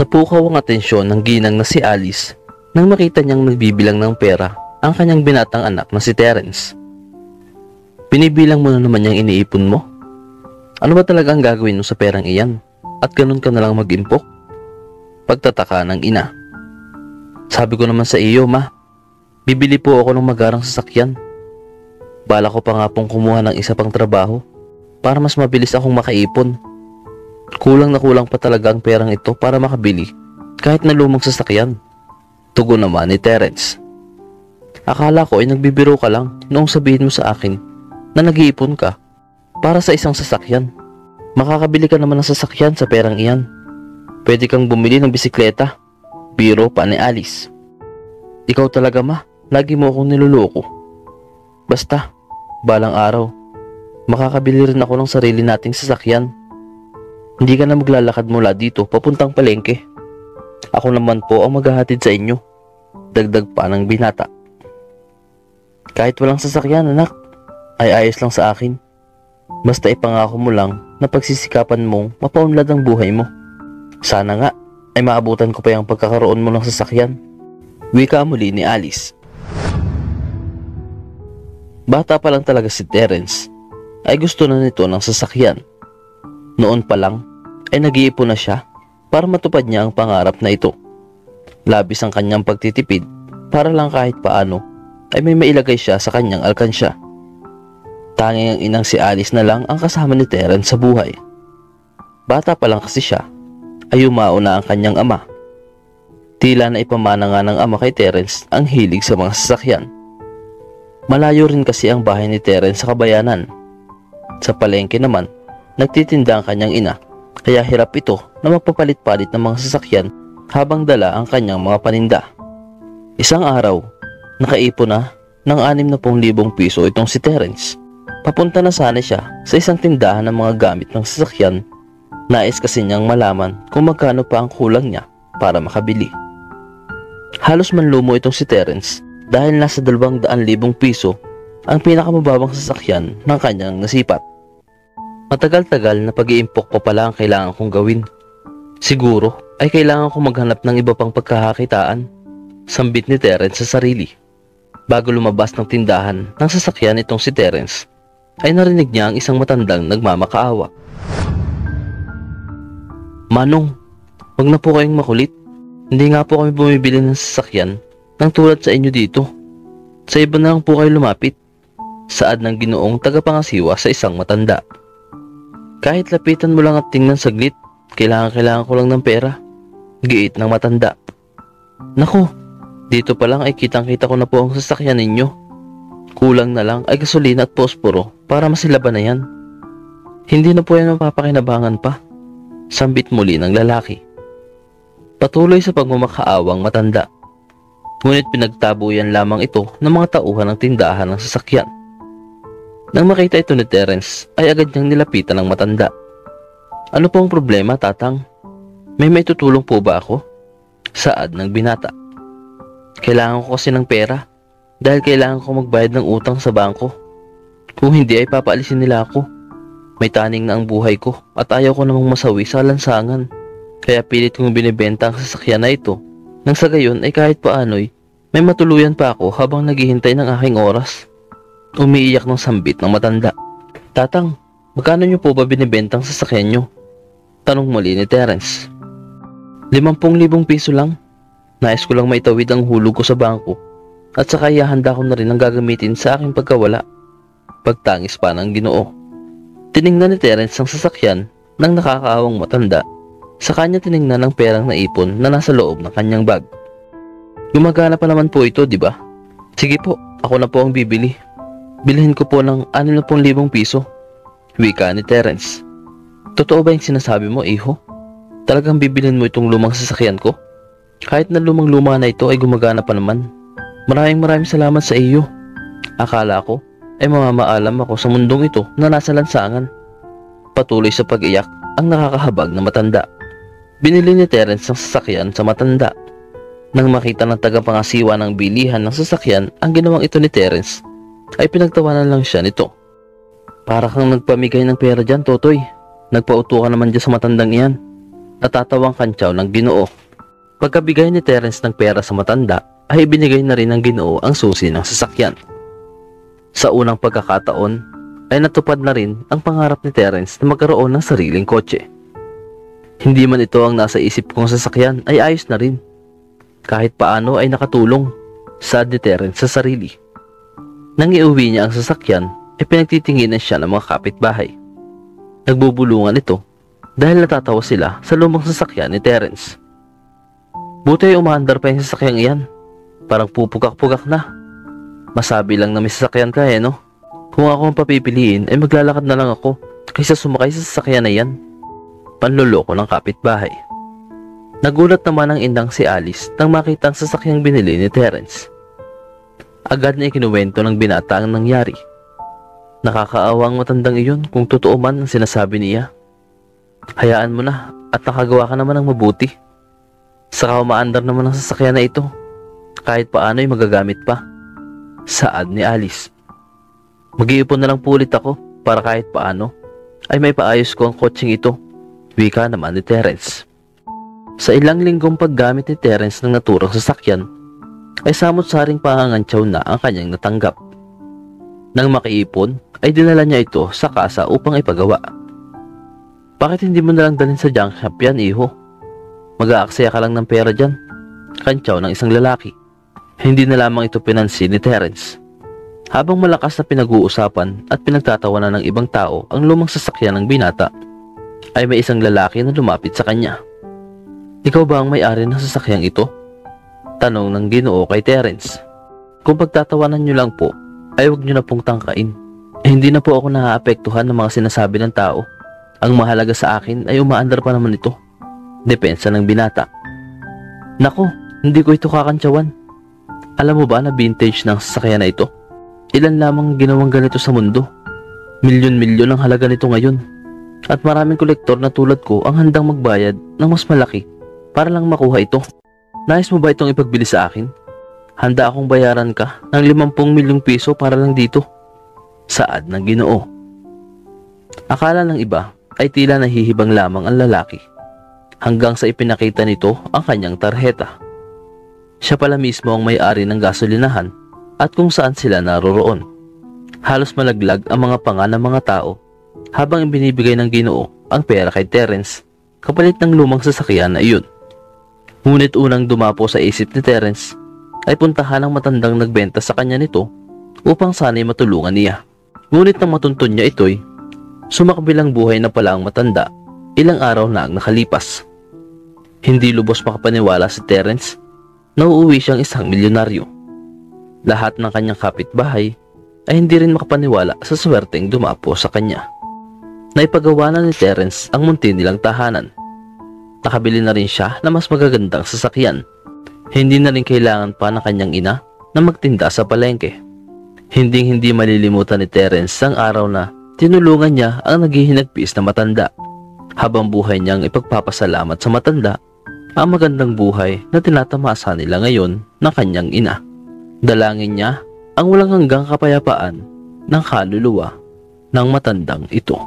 Napukaw ang atensyon ng ginang na si Alice nang makita niyang nagbibilang ng pera ang kanyang binatang anak na si Terence. Binibilang mo na naman niyang iniipon mo? Ano ba talaga ang gagawin mo sa perang iyan? At ganun ka na lang mag-impok? Pagtataka ng ina. Sabi ko naman sa iyo, ma, bibili po ako ng magarang sasakyan. Bala ko pa nga pong kumuha ng isa pang trabaho para mas mabilis akong makaipon. Kulang na kulang pa talaga ang perang ito para makabili kahit na lumang sasakyan. Tugon naman ni Terence. Akala ko ay nagbibiro ka lang noong sabihin mo sa akin na nag-iipon ka para sa isang sasakyan. Makakabili ka naman ng sasakyan sa perang iyan. Pwede kang bumili ng bisikleta. Biro pa ni Alice. Ikaw talaga, ma, lagi mo akong niloloko. Basta, balang araw, makakabili rin ako ng sarili nating sasakyan. Hindi ka na maglalakad mula dito papuntang palengke. Ako naman po ang maghahatid sa inyo. Dagdag pa ng binata. Kahit walang sasakyan, anak, ay ayos lang sa akin. Basta ipangako mo lang na pagsisikapan mong mapaunlad ang buhay mo. Sana nga ay maabutan ko pa yung pagkakaroon mo ng sasakyan. Wika muli ni Alice. Bata pa lang talaga si Terence ay gusto na nito ng sasakyan. Noon pa lang ay nag-iipon na siya para matupad niya ang pangarap na ito. Labis ang kanyang pagtitipid para lang kahit paano ay may mailagay siya sa kanyang alkansya. Tanging ang inang si Alice na lang ang kasama ni Terence sa buhay. Bata pa lang kasi siya ay umao na ang kanyang ama. Tila na ipamana nga ng ama kay Terence ang hilig sa mga sasakyan. Malayo rin kasi ang bahay ni Terence sa kabayanan. Sa palengke naman, nagtitinda ang kanyang ina, kaya hirap ito na magpapalit-palit ng mga sasakyan habang dala ang kanyang mga paninda. Isang araw, nakaipon na ng 60,000 piso itong si Terence. Papunta na sana siya sa isang tindahan ng mga gamit ng sasakyan. Nais kasi niyang malaman kung magkano pa ang kulang niya para makabili. Halos manlumo itong si Terence dahil nasa 200,000 piso ang pinakamababang sasakyan ng kanyang nasipat. Matagal-tagal na pag-iimpok pa pala ang kailangan kong gawin. Siguro ay kailangan kong maghanap ng iba pang pagkakakitaan. Sambit ni Terence sa sarili. Bago lumabas ng tindahan ng sasakyan itong si Terence, ay narinig niya ang isang matandang nagmamakaawa. Manong, wag na po kayong makulit. Hindi nga po kami bumibili ng sasakyan nang tulad sa inyo dito. Sa iba na lang po kayo lumapit. Saad ng ginoong tagapangasiwa sa isang matanda. Kahit lapitan mo lang at tingnan saglit, kailangan ko lang ng pera. Giit ng matanda. Naku, dito pa lang ay kitang-kita ko na po ang sasakyan ninyo. Kulang na lang ay gasolina at posporo para masilaban na yan. Hindi na po yan mapapakinabangan pa. Sambit muli ng lalaki. Patuloy sa pagmamakaawang matanda. Ngunit pinagtabo yan lamang ito ng mga tauhan ng tindahan ng sasakyan. Nang makita ito ni Terence ay agad niyang nilapitan ng matanda. Ano po ang problema, tatang? May maitutulong po ba ako? Saad ng binata. Kailangan ko kasi ng pera. Dahil kailangan ko magbayad ng utang sa bangko. Kung hindi ay papaalisin nila ako. May taning na ang buhay ko at ayaw ko namang masawi sa lansangan. Kaya pilit kong binibenta ang sasakyan na ito. Nang sa gayon ay kahit paano'y may matuluyan pa ako habang naghihintay ng aking oras. Umiiyak ng sambit ng matanda. Tatang, magkano niyo po ba binibenta ang sasakyan niyo? Tanong muli ni Terence. 50,000 piso lang. Nais ko lang maitawid ang hulog ko sa bangko. At saka ihahanda ko na rin ang gagamitin sa aking pagkawala. Pagtangis pa ng ginoo. Tiningnan ni Terence ang sasakyan ng nakakaawang matanda. Sa kanya tiningnan ang perang naipon na nasa loob ng kanyang bag. Gumagana pa naman po ito, di ba? Sige po, ako na po ang bibili. Bilhin ko po ng 60,000 piso. Wika ni Terence. Totoo ba yung sinasabi mo, iho? Talagang bibilhin mo itong lumang sasakyan ko? Kahit na lumang-luma na ito ay gumagana pa naman. Maraming salamat sa iyo. Akala ko ay mamamaalam ako sa mundong ito na nasa lansangan. Patuloy sa pag-iyak ang nakakahabag na matanda. Binili ni Terence ang sasakyan sa matanda. Nang makita ng tagapangasiwa ng bilihan ng sasakyan ang ginawang ito ni Terence, ay pinagtawanan lang siya nito. Para kang nagpamigay ng pera dyan, Totoy. Nagpauto ka naman dyan sa matandang iyan. natatawang kantsaw ng Ginoo. Pagkabigay ni Terence ng pera sa matanda, ay ibinigay na rin ng Ginoo ang susi ng sasakyan. Sa unang pagkakataon, ay natupad na rin ang pangarap ni Terence na magkaroon ng sariling kotse. Hindi man ito ang nasa isip kong sasakyan ay ayos na rin. Kahit paano ay nakatulong, saad ni Terence sa sarili. Nang iuwi niya ang sasakyan, ay pinagtitinginan siya ng mga kapitbahay. Nagbubulungan ito dahil natatawa sila sa lumang sasakyan ni Terence. Buti ay umaandar pa yung sasakyang iyan. Parang pupugak-pugak na. Masabi lang na may sasakyan ka no? Kung ako ang papipiliin ay maglalakad na lang ako kaysa sumakay sa sasakyan na yan. Panloloko ng kapitbahay. Nagulat naman ang indang si Alice nang makita ang sasakyang binili ni Terence. Agad na ikinuwento ng binata ang nangyari. Nakakaawa ang matandang iyon kung totoo man ang sinasabi niya. Hayaan mo na at nakagawa ka naman ng mabuti. Saka umaandar naman ang sasakyan na ito. Kahit paano ay magagamit pa. Saad ni Alice. Mag-iipon na lang po ulit ako para kahit paano ay may paayos ko ang kotseng ito. Wika naman ni Terence. Sa ilang linggong paggamit ni Terence ng naturang sasakyan, ay samot-saring pangangantsaw na ang kanyang natanggap. Nang makiipon, ay dinala niya ito sa kasa upang ipagawa. Bakit hindi mo nalang dalhin sa junk shop yan, iho? Mag-aaksaya ka lang ng pera dyan. Kantsaw ng isang lalaki. Hindi na lamang ito pinansin ni Terence. Habang malakas na pinag-uusapan at pinagtatawanan ng ibang tao ang lumang sasakyan ng binata, ay may isang lalaki na lumapit sa kanya. Ikaw ba ang may-ari ng sasakyang ito? Tanong ng Ginoo kay Terence. Kung pagtatawanan nyo lang po, ay huwag nyo na pong tangkain. Hindi na po ako naaapektuhan ng mga sinasabi ng tao. Ang mahalaga sa akin ay umaandar pa naman ito. Depensa ng binata. Nako, hindi ko ito kakantsawan. Alam mo ba na vintage ng sasakyan na ito? Ilan lamang ginawang ganito sa mundo? Milyon-milyon ang halaga nito ngayon. At maraming kolektor na tulad ko ang handang magbayad ng mas malaki para lang makuha ito. Nais mo ba itong ipagbili sa akin? Handa akong bayaran ka ng 50 milyong piso para lang dito. Saad ng Ginoo. Akala ng iba ay tila nahihibang lamang ang lalaki hanggang sa ipinakita nito ang kanyang tarheta. Siya pala mismo ang may-ari ng gasolinahan at kung saan sila naroroon. Halos malaglag ang mga panga ng mga tao habang ibinibigay ng Ginoo ang pera kay Terence kapalit ng lumang sasakyan na iyon. Ngunit unang dumapo sa isip ni Terence ay puntahan ang matandang nagbenta sa kanya nito upang sana'y matulungan niya. Ngunit nang matuntun niya ito'y sumakbilang buhay na pala ang matanda ilang araw na ang nakalipas. Hindi lubos makapaniwala si Terence na uuwi siyang isang milyonaryo. Lahat ng kanyang kapitbahay ay hindi rin makapaniwala sa swerteng dumapo sa kanya. Naipagawa na ni Terence ang munti nilang tahanan. Nakabili na rin siya na mas magagandang sasakyan. Hindi na rin kailangan pa ng kanyang ina na magtinda sa palengke. Hindi malilimutan ni Terence ang araw na tinulungan niya ang naghihinagpis na matanda. Habang buhay niyang ipagpapasalamat sa matanda ang magandang buhay na tinatamasa nila ngayon ng kanyang ina. Dalangin niya ang walang hanggang kapayapaan ng kaluluwa ng matandang ito.